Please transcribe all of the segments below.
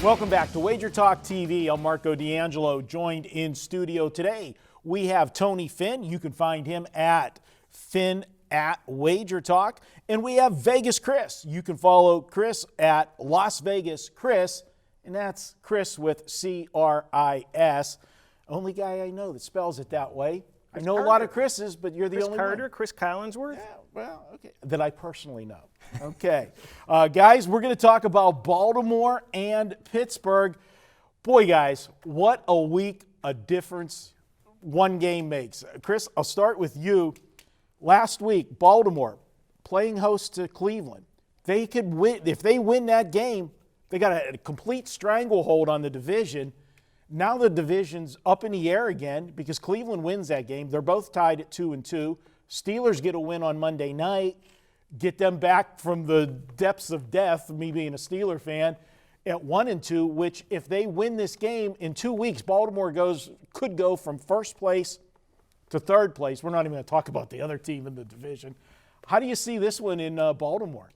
Welcome back to WagerTalk TV. I'm Marco D'Angelo, joined in studio today. We have Tony Finn. You can find him at Finn at WagerTalk. And we have Vegas Chris. You can follow Chris at Las Vegas Chris, and that's Chris with C-R-I-S. Only guy I know that spells it that way. I know a lot of Chris's, but you're the only Carter, one. Chris Collinsworth? Yeah, well, okay. That I personally know. Okay. Guys, we're going to talk about Baltimore and Pittsburgh. Boy, guys, what a week a difference one game makes. Chris, I'll start with you. Last week, Baltimore playing host to Cleveland. They could win. If they win that game, they got a complete stranglehold on the division. Now the division's up in the air again because Cleveland wins that game. They're both tied at 2-2. Steelers get a win on Monday night, get them back from the depths of death, me being a Steeler fan, at 1-2, which if they win this game in 2 weeks, Baltimore could go from first place to third place. We're not even going to talk about the other team in the division. How do you see this one in Baltimore?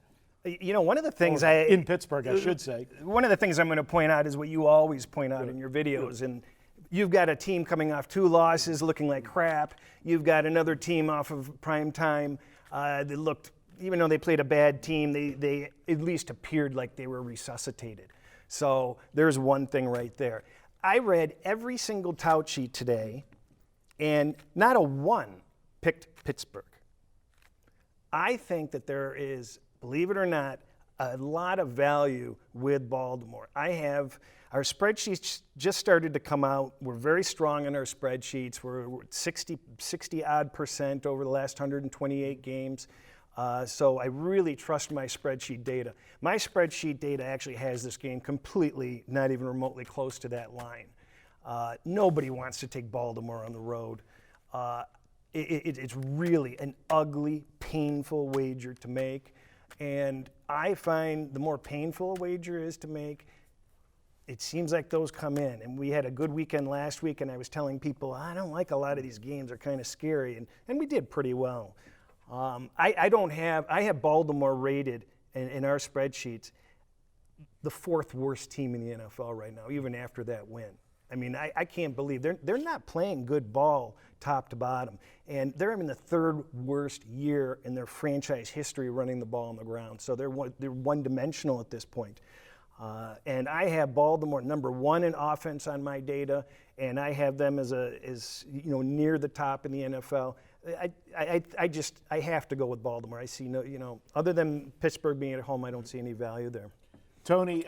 You know, one of the things in Pittsburgh, I should say. One of the things I'm going to point out is what you always point out in your videos. And you've got a team coming off 2 losses looking like crap. You've got another team off of prime time that looked, even though they played a bad team, they at least appeared like they were resuscitated. So there's one thing right there. I read every single tout sheet today, and not a one picked Pittsburgh. I think that there is, believe it or not, a lot of value with Baltimore. Our spreadsheets just started to come out. We're very strong in our spreadsheets. We're 60-odd% over the last 128 games. So I really trust my spreadsheet data. My spreadsheet data actually has this game completely, not even remotely close to that line. Nobody wants to take Baltimore on the road. It's really an ugly, painful wager to make. And I find the more painful a wager is to make, it seems like those come in. And we had a good weekend last week, and I was telling people, I don't like a lot of these games. They're kind of scary. And we did pretty well. I have Baltimore rated in our spreadsheets the 4th worst team in the NFL right now, even after that win. I mean, I can't believe they're not playing good ball top to bottom. And they're in the 3rd worst year in their franchise history running the ball on the ground. So they're one-dimensional at this point. And I have Baltimore number 1 in offense on my data, and I have them as near the top in the NFL. I have to go with Baltimore. I see no, other than Pittsburgh being at home, I don't see any value there. Tony,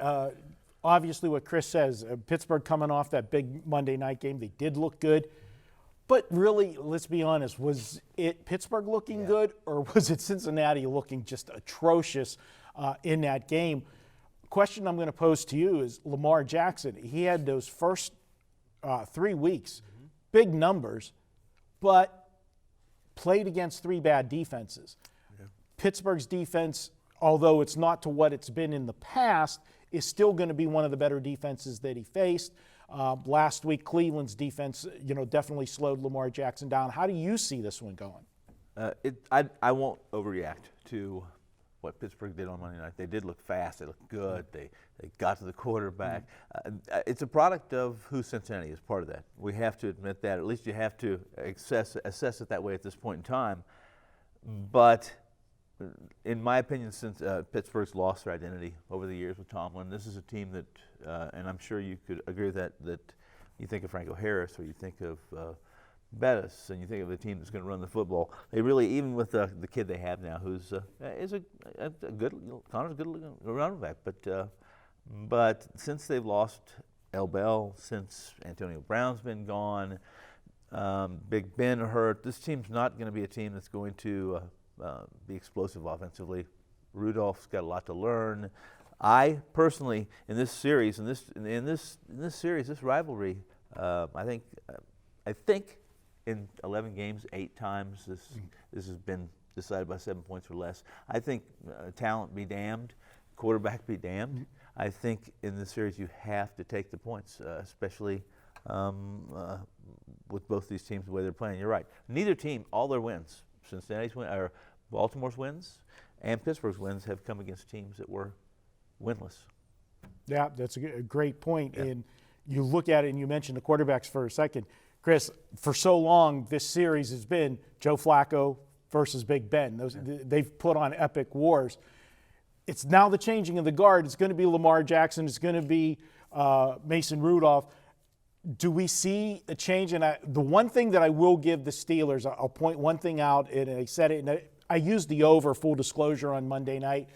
obviously what Chris says, Pittsburgh coming off that big Monday night game, they did look good. But really, let's be honest, was it Pittsburgh looking good, or was it Cincinnati looking just atrocious in that game? Question I'm going to pose to you is Lamar Jackson. He had those first 3 weeks, big numbers, but played against 3 bad defenses. Yeah. Pittsburgh's defense, although it's not to what it's been in the past, is still going to be one of the better defenses that he faced. Last week, Cleveland's defense, definitely slowed Lamar Jackson down. How do you see this one going? I won't overreact to what Pittsburgh did on Monday night. They did look fast. They looked good. They got to the quarterback. It's a product of who Cincinnati is, part of that. We have to admit that. At least you have to assess it that way at this point in time. But in my opinion, since Pittsburgh's lost their identity over the years with Tomlin, this is a team that, and I'm sure you could agree with that you think of Franco Harris, or you think of Bettis, and you think of the team that's going to run the football. They really, even with the kid they have now, who's is a good, Connor's a good running back, but since they've lost El Bell, since Antonio Brown's been gone, Big Ben hurt, this team's not going to be a team that's going to be explosive offensively. Rudolph's got a lot to learn. I personally, in this series, this rivalry, I think in 11 games, 8 times this has been decided by 7 points or less. I think talent be damned, quarterback be damned. I think in this series you have to take the points, especially with both these teams the way they're playing. You're right. Neither team, all their wins, Cincinnati's win, or Baltimore's wins, and Pittsburgh's wins have come against teams that were winless. Yeah, that's a great point. Yeah. And you look at it, and you mentioned the quarterbacks for a second. Chris, for so long, this series has been Joe Flacco versus Big Ben. They've put on epic wars. It's now the changing of the guard. It's going to be Lamar Jackson. It's going to be Mason Rudolph. Do we see a change? And the one thing that I will give the Steelers, I'll point one thing out, and I said it, and I used the over, full disclosure, on Monday night.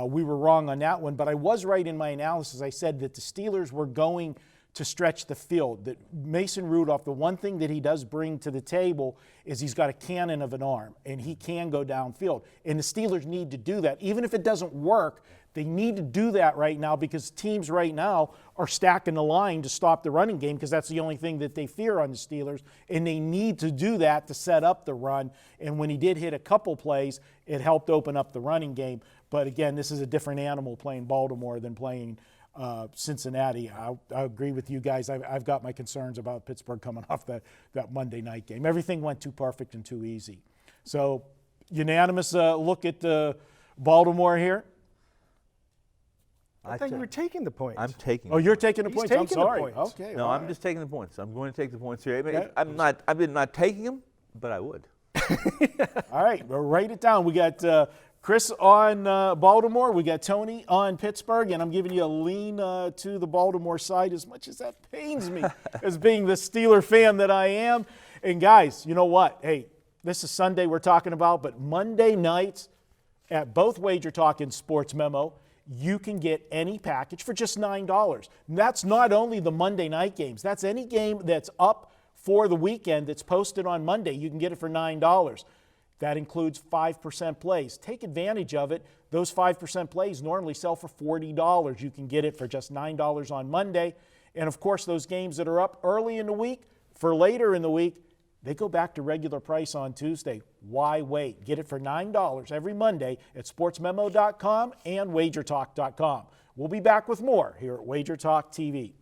We were wrong on that one, but I was right in my analysis. I said that the Steelers were going to stretch the field, that Mason Rudolph, the one thing that he does bring to the table is he's got a cannon of an arm, and he can go downfield. And the Steelers need to do that. Even if it doesn't work, they need to do that right now because teams right now are stacking the line to stop the running game because that's the only thing that they fear on the Steelers, and they need to do that to set up the run. And when he did hit a couple plays, it helped open up the running game. But again, this is a different animal playing Baltimore than playing Cincinnati. I agree with you guys. I've got my concerns about Pittsburgh coming off that Monday night game. Everything went too perfect and too easy. So unanimous look at Baltimore here. I thought you were taking the points. I'm taking. Oh, you're taking the He's points. taking I'm sorry. the points. Okay. No, I'm just taking the points. I'm going to take the points here. I'm not taking them, but I would. All right, well, write it down. We got Chris on Baltimore. We got Tony on Pittsburgh, and I'm giving you a lean to the Baltimore side, as much as that pains me as being the Steeler fan that I am. And guys, you know what? Hey, this is Sunday we're talking about, but Monday nights at both WagerTalk and Sports Memo, you can get any package for just $9. And that's not only the Monday night games. That's any game that's up for the weekend that's posted on Monday. You can get it for $9. That includes 5% plays. Take advantage of it. Those 5% plays normally sell for $40. You can get it for just $9 on Monday. And, of course, those games that are up early in the week, for later in the week, they go back to regular price on Tuesday. Why wait? Get it for $9 every Monday at sportsmemo.com and wagertalk.com. We'll be back with more here at WagerTalk TV.